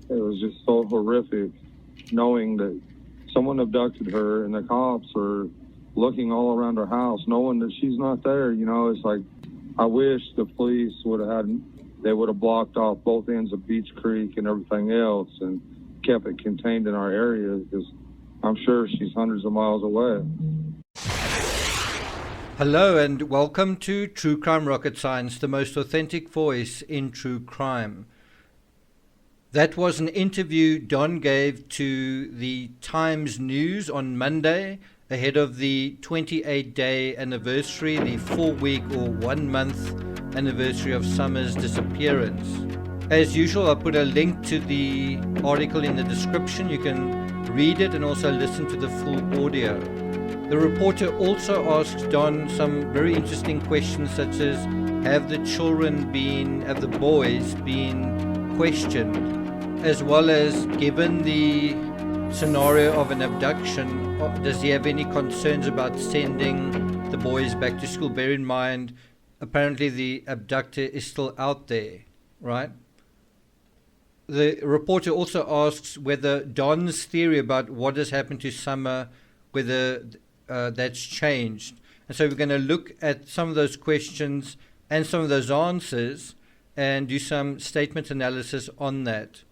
It was just so horrific knowing that someone abducted her and the cops are looking all around her house, knowing that she's not there. You know, it's like, I wish the police would have blocked off both ends of Beach Creek and everything else and kept it contained in our area, because I'm sure she's hundreds of miles away. Hello and welcome to True Crime Rocket Science, the most authentic voice in true crime. That was an interview Don gave to the Times News on Monday ahead of the 28-day anniversary, the 4-week or 1-month anniversary of Summer's disappearance. As usual, I'll put a link to the article in the description. You can read it and also listen to the full audio. The reporter also asked Don some very interesting questions, such as, have the boys been questioned? As well as, given the scenario of an abduction, does he have any concerns about sending the boys back to school? Bear in mind, apparently the abductor is still out there, right? The reporter also asks whether Don's theory about what has happened to Summer, whether that's changed. And so we're going to look at some of those questions and some of those answers and do some statement analysis on that.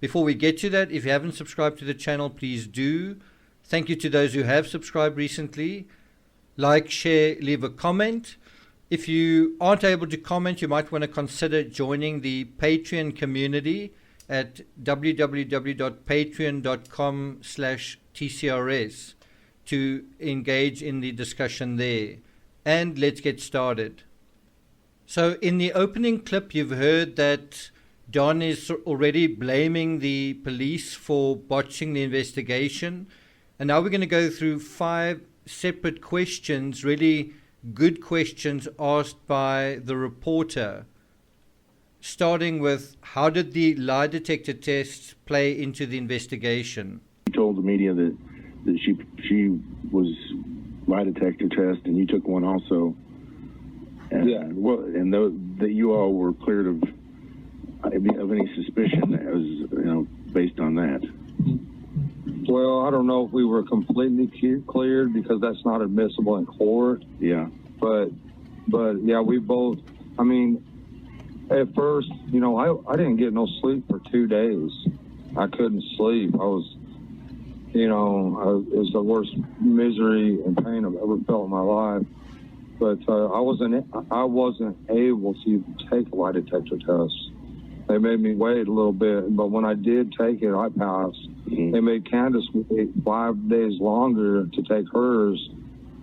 Before we get to that, if you haven't subscribed to the channel, please do. Thank you to those who have subscribed recently. Like, share, leave a comment. If you aren't able to comment, you might want to consider joining the Patreon community at www.patreon.com/TCRS to engage in the discussion there. And let's get started. So in the opening clip, you've heard that Don is already blaming the police for botching the investigation. And now we're going to go through 5 separate questions, really good questions asked by the reporter. Starting with, how did the lie detector tests play into the investigation? He told the media that she was lie detector test, and you took one also. And, yeah. Well, and that you all were cleared of any suspicion that was, based on that. Well, I don't know if we were completely cleared, because that's not admissible in court. Yeah. But yeah, we both, at first, I didn't get no sleep for 2 days. I couldn't sleep. I was, it was the worst misery and pain I've ever felt in my life. But I wasn't able to take a lie detector test. They made me wait a little bit, but when I did take it, I passed. Mm-hmm. They made Candace wait 5 days longer to take hers,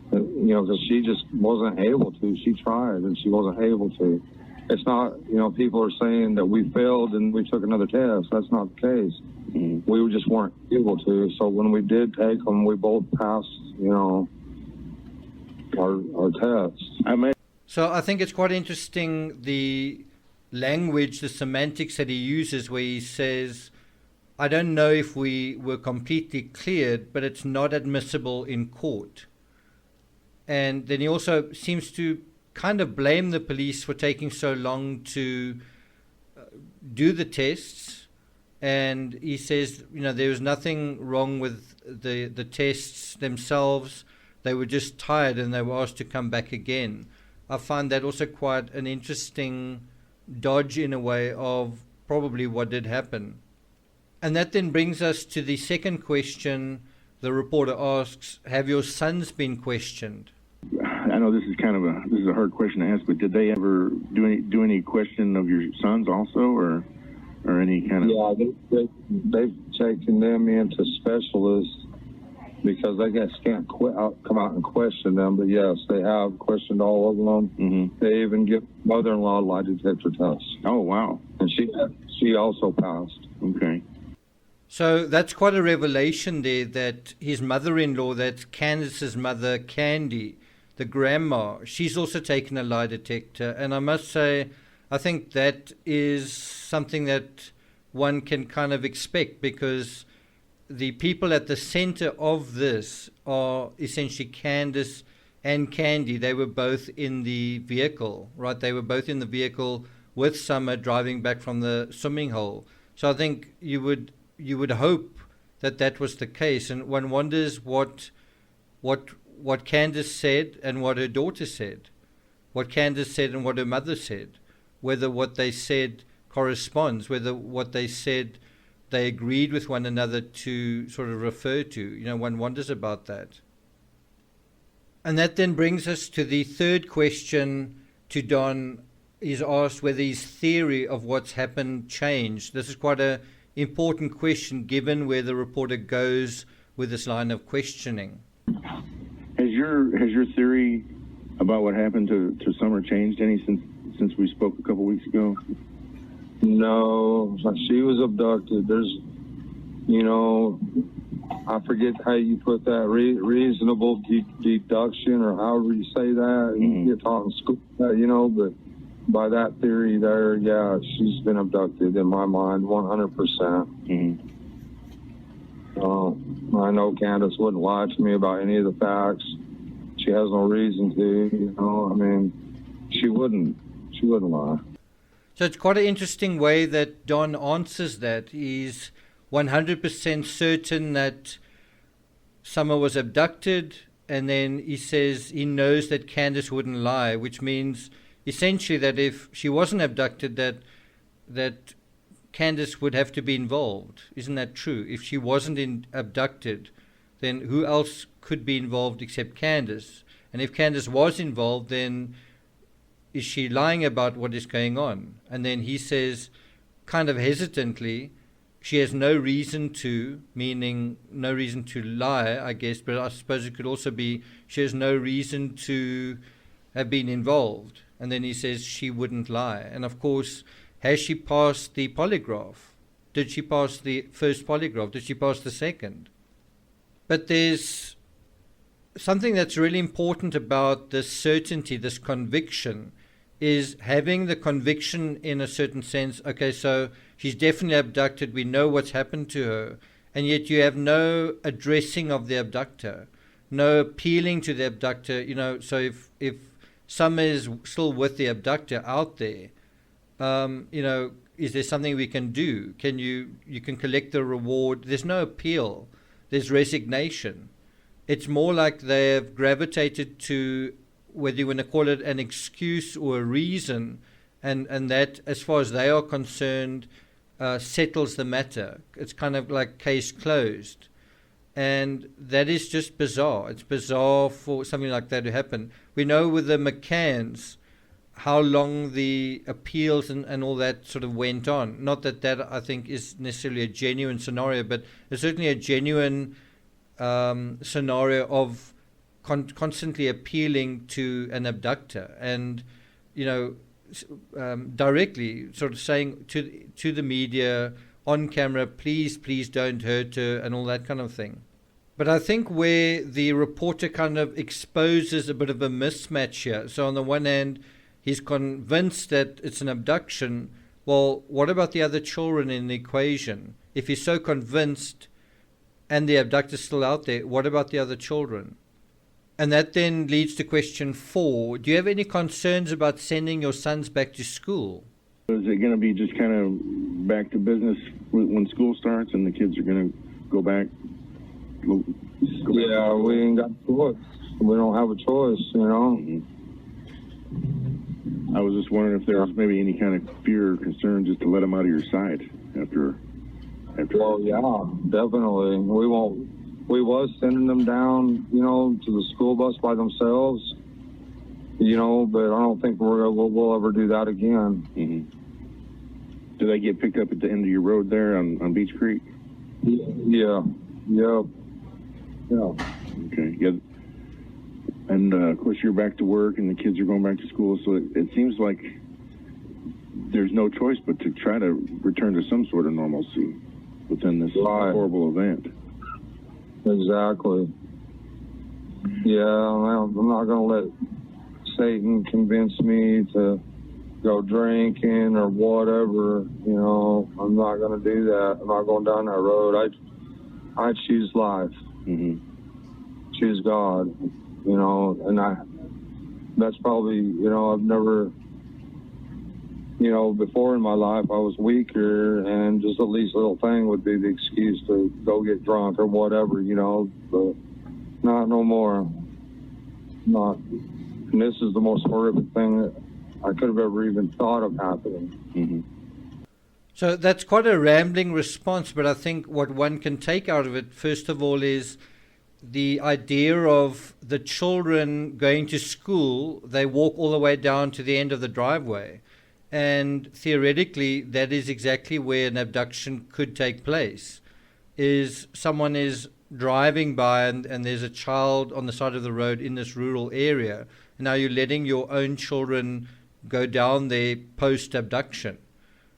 because she just wasn't able to. She tried, and she wasn't able to. It's not, people are saying that we failed and we took another test. That's not the case. Mm-hmm. We just weren't able to. So when we did take them, we both passed, our tests. So I think it's quite interesting, the language, the semantics that he uses, where he says, I don't know if we were completely cleared, but it's not admissible in court. And then he also seems to kind of blame the police for taking so long to do the tests. And he says, there was nothing wrong with the tests themselves. They were just tired and they were asked to come back again. I find that also quite an interesting dodge, in a way, of probably what did happen. And that then brings us to the second question. The reporter asks, have your sons been questioned? I know this is a hard question to ask, but did they ever do any question of your sons also, or any kind of? Yeah, they've taken them into specialists because they can't come out and question them. But yes, they have questioned all of them. Mm-hmm. They even give mother-in-law lie detector tests. Oh, wow. And she also passed. Okay. So that's quite a revelation there, that his mother-in-law, that's Candace's mother, Candy, the grandma, she's also taken a lie detector. And I must say, I think that is something that one can kind of expect, because the people at the center of this are essentially Candace and Candy. They were both in the vehicle, right? They were both in the vehicle with Summer driving back from the swimming hole. So I think you would hope that that was the case, and one wonders what Candace said and what her daughter said, what Candace said and what her mother said, whether what they said corresponds, whether what they said they agreed with one another to sort of refer to. You know, one wonders about that. And that then brings us to the third question to Don. He's asked whether his theory of what's happened changed. This is quite an important question given where the reporter goes with this line of questioning. Has your theory about what happened to Summer changed any since we spoke a couple weeks ago? No, she was abducted. There's, I forget how you put that, reasonable deduction, or however you say that. Mm-hmm. You get taught in school, but by that theory there, yeah, she's been abducted in my mind, 100%. Mm-hmm. I know Candace wouldn't lie to me about any of the facts. She has no reason to, she wouldn't lie. So it's quite an interesting way that Don answers that. He's 100% certain that Summer was abducted, and then he says he knows that Candace wouldn't lie, which means essentially that if she wasn't abducted, that Candace would have to be involved. Isn't that true? If she wasn't abducted, then who else could be involved except Candace? And if Candace was involved, then is she lying about what is going on? And then he says, kind of hesitantly, she has no reason to, meaning no reason to lie, I guess, but I suppose it could also be she has no reason to have been involved. And then he says she wouldn't lie. And of course, has she passed the polygraph? Did she pass the first polygraph? Did she pass the second? But there's something that's really important about this certainty, this conviction, is having the conviction in a certain sense. Okay, so she's definitely abducted. We know what's happened to her. And yet you have no addressing of the abductor, no appealing to the abductor. So if Summer is still with the abductor out there, is there something we can do? You can collect the reward. There's no appeal. There's resignation. It's more like they have gravitated to, whether you want to call it an excuse or a reason, and that, as far as they are concerned, settles the matter. It's kind of like case closed. And that is just bizarre. It's bizarre for something like that to happen. We know with the McCanns how long the appeals and all that sort of went on. Not that I think is necessarily a genuine scenario, but it's certainly a genuine scenario of constantly appealing to an abductor and, directly sort of saying to the media on camera, please don't hurt her and all that kind of thing. But I think where the reporter kind of exposes a bit of a mismatch here. So on the one hand, he's convinced that it's an abduction. Well, what about the other children in the equation? If he's so convinced and the abductor's still out there, what about the other children? And that then leads to question 4. Do you have any concerns about sending your sons back to school? Is it going to be just kind of back to business when school starts and the kids are going to go back? Yeah, we ain't got a choice. We don't have a choice, Mm-hmm. I was just wondering if there was maybe any kind of fear or concern just to let them out of your sight after. Well, yeah, definitely. We was sending them down, to the school bus by themselves, but I don't think we'll ever do that again. Mm-hmm. Do they get picked up at the end of your road there on Beach Creek? Yeah. Okay. Yeah. And of course, you're back to work, and the kids are going back to school. So it seems like there's no choice but to try to return to some sort of normalcy within this horrible event. Exactly. Yeah, I'm not going to let Satan convince me to go drinking or whatever. I'm not going to do that. I'm not going down that road. I choose life. Mm-hmm. Choose God. That's probably, I've never before in my life I was weaker, and just the least little thing would be the excuse to go get drunk or whatever, but not no more. Not. And this is the most horrific thing that I could have ever even thought of happening. Mm-hmm. So that's quite a rambling response, but I think what one can take out of it, first of all, is the idea of the children going to school. They walk all the way down to the end of the driveway. And theoretically, that is exactly where an abduction could take place. Is someone is driving by and there's a child on the side of the road in this rural area. And now you're letting your own children go down there post-abduction,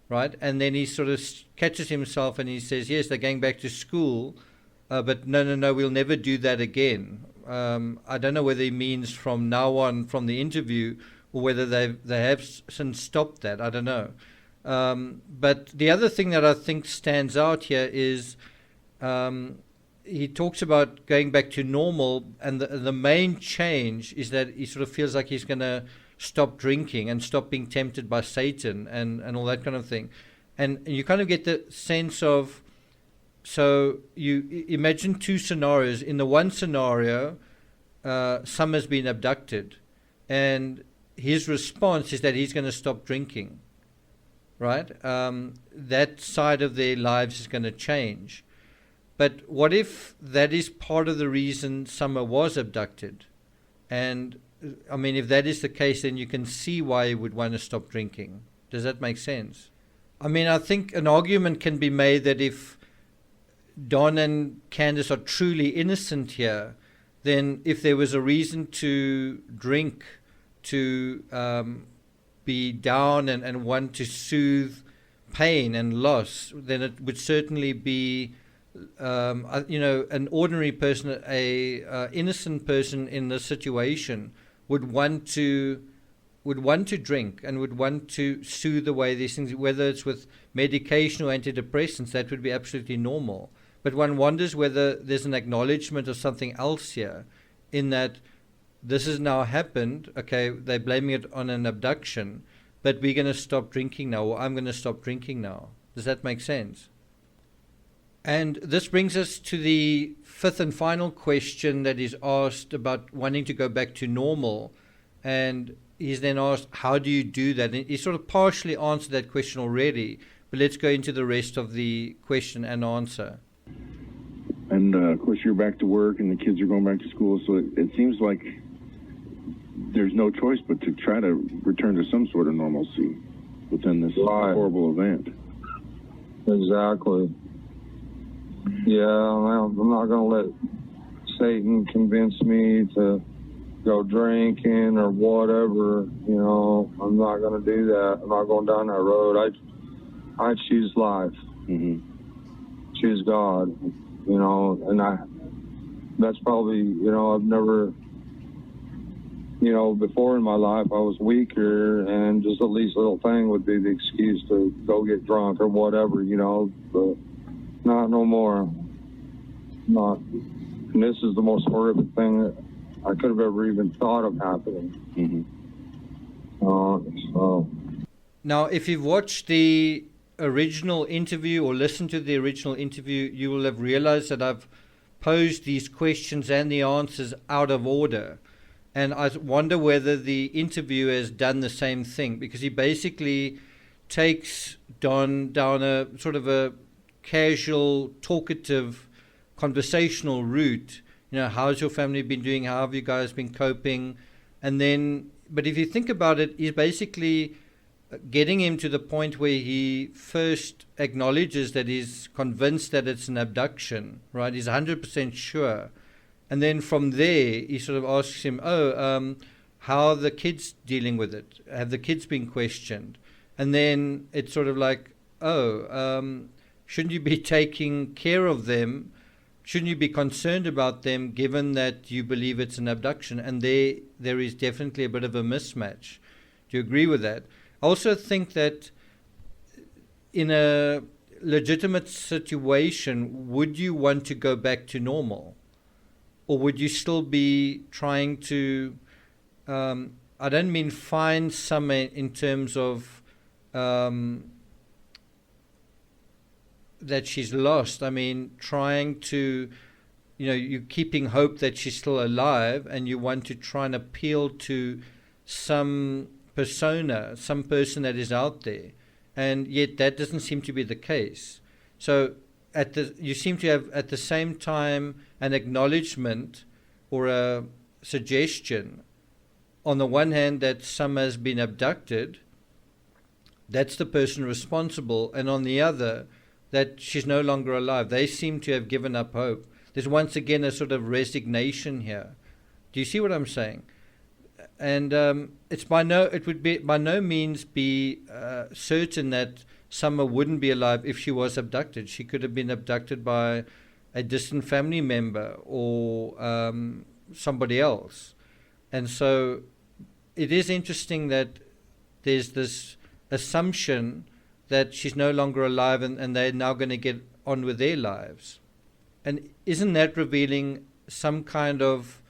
right? And then he sort of catches himself and he says, yes, they're going back to school, but no, we'll never do that again. I don't know whether he means from now on from the interview or whether they have since stopped that. I don't know. But the other thing that I think stands out here is he talks about going back to normal, and the main change is that he sort of feels like he's going to stop drinking and stop being tempted by Satan and all that kind of thing. And you kind of get the sense of, so you imagine two scenarios. In the one scenario, Summer's been abducted, and his response is that he's going to stop drinking, right? That side of their lives is going to change. But what if that is part of the reason Summer was abducted? And, I mean, if that is the case, then you can see why he would want to stop drinking. Does that make sense? I mean, I think an argument can be made that if Don and Candace are truly innocent here, then if there was a reason to drink, to be down and want to soothe pain and loss, then it would certainly be an ordinary person, a innocent person in this situation would want to drink and would want to soothe away these things, whether it's with medication or antidepressants. That would be absolutely normal. But one wonders whether there's an acknowledgement of something else here, in that this has now happened. Okay, they're blaming it on an abduction, but we're going to stop drinking now, or I'm going to stop drinking now. Does that make sense? And this brings us to the fifth and final question that is asked about wanting to go back to normal. And he's then asked, how do you do that? And he sort of partially answered that question already, but let's go into the rest of the question and answer. And, of course, you're back to work and the kids are going back to school, so it seems like there's no choice but to try to return to some sort of normalcy within this horrible event. Exactly. Yeah, I'm not going to let Satan convince me to go drinking or whatever. I'm not going to do that. I'm not going down that road. I choose life. Mm-hmm. Choose God. And that's probably, I've never, before in my life I was weaker, and just the least little thing would be the excuse to go get drunk or whatever, but not no more. Not. And this is the most horrific thing that I could have ever even thought of happening. Mm-hmm. Now, if you've watched the original interview or listened to the original interview, you will have realized that I've posed these questions and the answers out of order. And I wonder whether the interviewer has done the same thing, because he basically takes Don down a sort of a casual, talkative, conversational route. How's your family been doing? How have you guys been coping? And then, but if you think about it, he's basically getting him to the point where he first acknowledges that he's convinced that it's an abduction, right? He's 100% sure. And then from there, he sort of asks him, how are the kids dealing with it? Have the kids been questioned? And then it's sort of like, shouldn't you be taking care of them? Shouldn't you be concerned about them, given that you believe it's an abduction? And there is definitely a bit of a mismatch. Do you agree with that? I also think that in a legitimate situation, would you want to go back to normal? Or would you still be trying to, I don't mean find some in terms of that she's lost. I mean, trying to, you're keeping hope that she's still alive, and you want to try and appeal to some persona, some person that is out there, and yet that doesn't seem to be the case. So you seem to have at the same time an acknowledgement or a suggestion on the one hand that Summer's been abducted, that's the person responsible, and on the other that she's no longer alive. They seem to have given up hope. There's once again a sort of resignation here. Do you see what I'm saying? And it would be by no means be certain that Summer wouldn't be alive if she was abducted. She could have been abducted by a distant family member or somebody else. And so it is interesting that there's this assumption that she's no longer alive and they're now going to get on with their lives. And isn't that revealing some kind of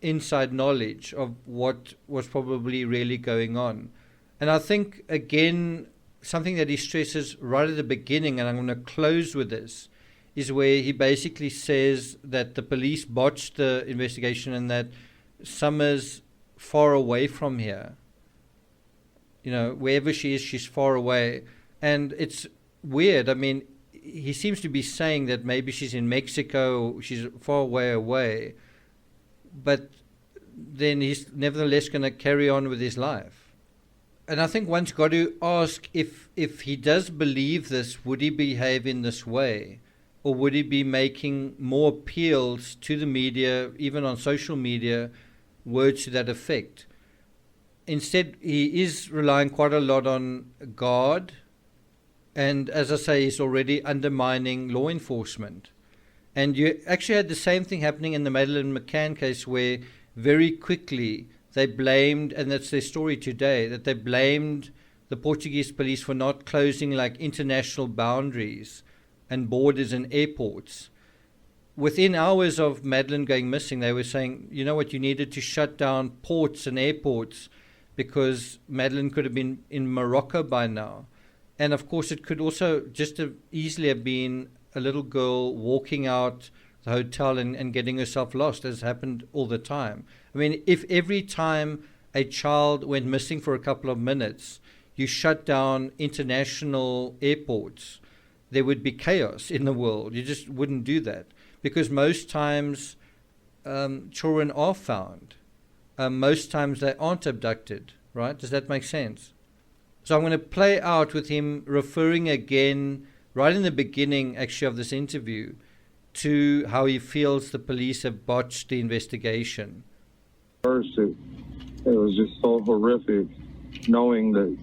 inside knowledge of what was probably really going on? And I think, again, something that he stresses right at the beginning, and I'm going to close with this, is where he basically says that the police botched the investigation and that Summer's far away from here. Wherever she is, she's far away. And it's weird. I mean, he seems to be saying that maybe she's in Mexico, she's far away. But then he's nevertheless going to carry on with his life. And I think one's got to ask, if he does believe this, would he behave in this way? Or would he be making more appeals to the media, even on social media, words to that effect? Instead, he is relying quite a lot on God, and as I say, he's already undermining law enforcement. And you actually had the same thing happening in the Madeleine McCann case, where very quickly they blamed, and that's their story today, that they blamed the Portuguese police for not closing like international boundaries and borders and airports. Within hours of Madeleine going missing, they were saying, you know what, you needed to shut down ports and airports because Madeleine could have been in Morocco by now. And of course, it could also just have easily have been a little girl walking out the hotel and getting herself lost, as happened all the time. I mean, if every time a child went missing for a couple of minutes, you shut down international airports, there would be chaos in the world. You just wouldn't do that, because most times children are found. Most times they aren't abducted, right? Does that make sense? So I'm going to play out with him referring again, right in the beginning actually of this interview, to how he feels the police have botched the investigation. First, it was just so horrific knowing that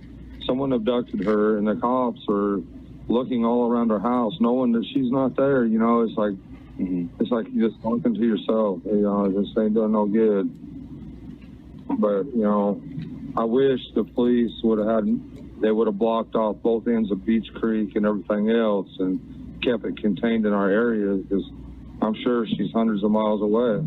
someone abducted her and the cops are looking all around her house, knowing that she's not there. It's like it's like you're just talking to yourself. This ain't doing no good. But I wish the police would have blocked off both ends of Beach Creek and everything else and kept it contained in our area, because I'm sure she's hundreds of miles away.